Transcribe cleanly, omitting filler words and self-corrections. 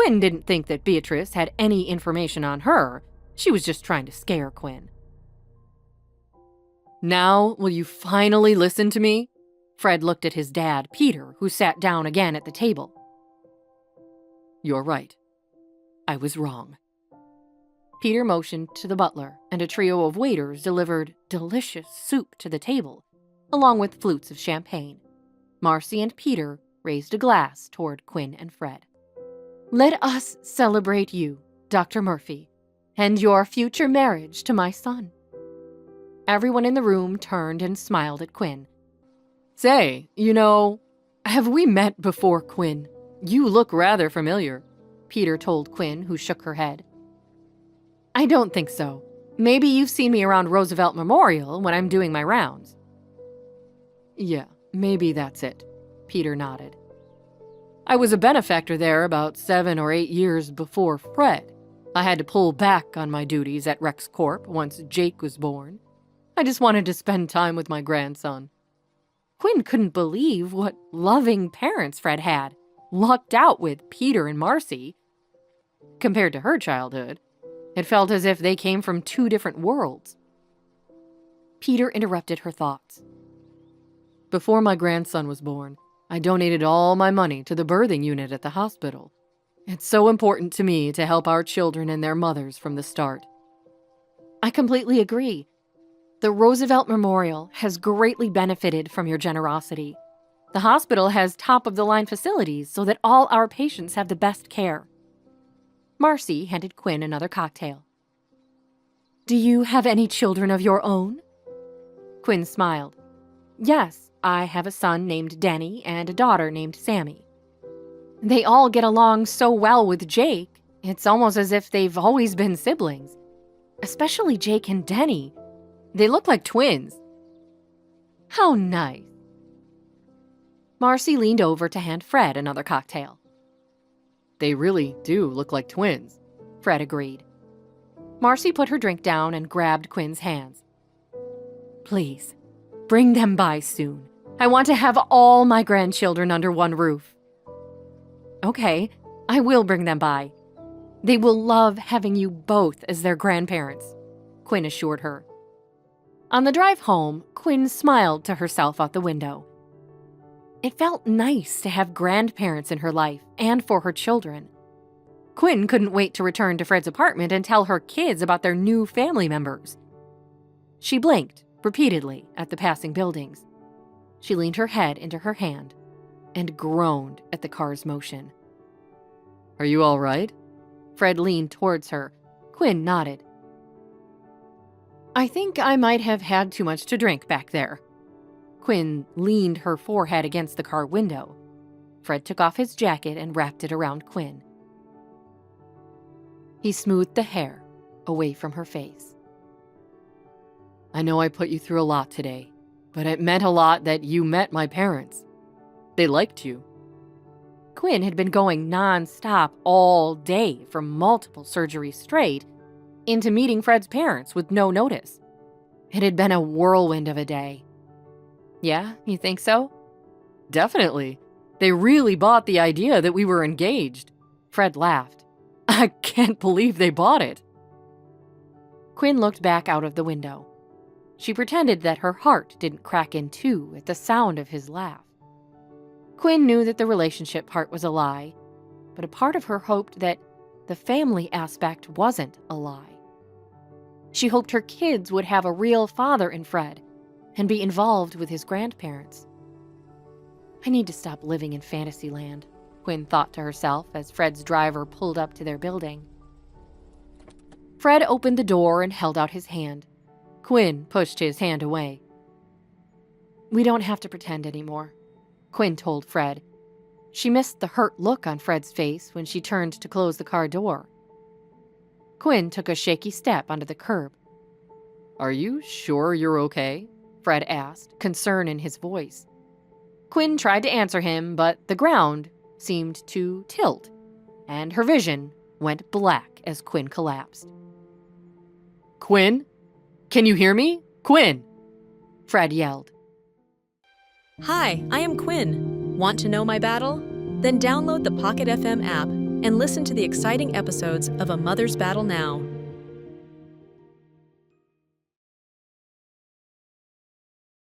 Quinn didn't think that Beatrice had any information on her. She was just trying to scare Quinn. "Now, will you finally listen to me?" Fred looked at his dad, Peter, who sat down again at the table. "You're right. I was wrong." Peter motioned to the butler, and a trio of waiters delivered delicious soup to the table, along with flutes of champagne. Marcy and Peter raised a glass toward Quinn and Fred. "Let us celebrate you, Dr. Murphy, and your future marriage to my son." Everyone in the room turned and smiled at Quinn. "Say, have we met before, Quinn? You look rather familiar," Peter told Quinn, who shook her head. "I don't think so. Maybe you've seen me around Roosevelt Memorial when I'm doing my rounds." "Yeah, maybe that's it," Peter nodded. "I was a benefactor there about 7 or 8 years before Fred. I had to pull back on my duties at Rex Corp once Jake was born. I just wanted to spend time with my grandson." Quinn couldn't believe what loving parents Fred had, lucked out with Peter and Marcy. Compared to her childhood, it felt as if they came from 2 different worlds. Peter interrupted her thoughts. "Before my grandson was born, I donated all my money to the birthing unit at the hospital. It's so important to me to help our children and their mothers from the start." "I completely agree. The Roosevelt Memorial has greatly benefited from your generosity. The hospital has top-of-the-line facilities so that all our patients have the best care." Marcy handed Quinn another cocktail. "Do you have any children of your own?" Quinn smiled. "Yes, I have a son named Denny and a daughter named Sammy. They all get along so well with Jake, it's almost as if they've always been siblings. Especially Jake and Denny. They look like twins." "How nice." Marcy leaned over to hand Fred another cocktail. "They really do look like twins," Fred agreed. Marcy put her drink down and grabbed Quinn's hands. "Please, bring them by soon. I want to have all my grandchildren under one roof." "Okay, I will bring them by. They will love having you both as their grandparents," Quinn assured her. On the drive home, Quinn smiled to herself out the window. It felt nice to have grandparents in her life and for her children. Quinn couldn't wait to return to Fred's apartment and tell her kids about their new family members. She blinked repeatedly at the passing buildings. She leaned her head into her hand and groaned at the car's motion. "Are you all right?" Fred leaned towards her. Quinn nodded. "I think I might have had too much to drink back there." Quinn leaned her forehead against the car window. Fred took off his jacket and wrapped it around Quinn. He smoothed the hair away from her face. "I know I put you through a lot today, but it meant a lot that you met my parents. They liked you." Quinn had been going non-stop all day from multiple surgeries straight into meeting Fred's parents with no notice. It had been a whirlwind of a day. "Yeah, you think so?" "Definitely. They really bought the idea that we were engaged." Fred laughed. "I can't believe they bought it." Quinn looked back out of the window. She pretended that her heart didn't crack in two at the sound of his laugh. Quinn knew that the relationship part was a lie, but a part of her hoped that the family aspect wasn't a lie. She hoped her kids would have a real father in Fred and be involved with his grandparents. "I need to stop living in Fantasyland," Quinn thought to herself as Fred's driver pulled up to their building. Fred opened the door and held out his hand. Quinn pushed his hand away. "We don't have to pretend anymore," Quinn told Fred. She missed the hurt look on Fred's face when she turned to close the car door. Quinn took a shaky step onto the curb. "Are you sure you're okay?" Fred asked, concern in his voice. Quinn tried to answer him, but the ground seemed to tilt, and her vision went black as Quinn collapsed. "Quinn? Can you hear me? Quinn!" Fred yelled. Hi, I am Quinn. Want to know my battle? Then download the Pocket FM app, and listen to the exciting episodes of A Mother's Battle Now.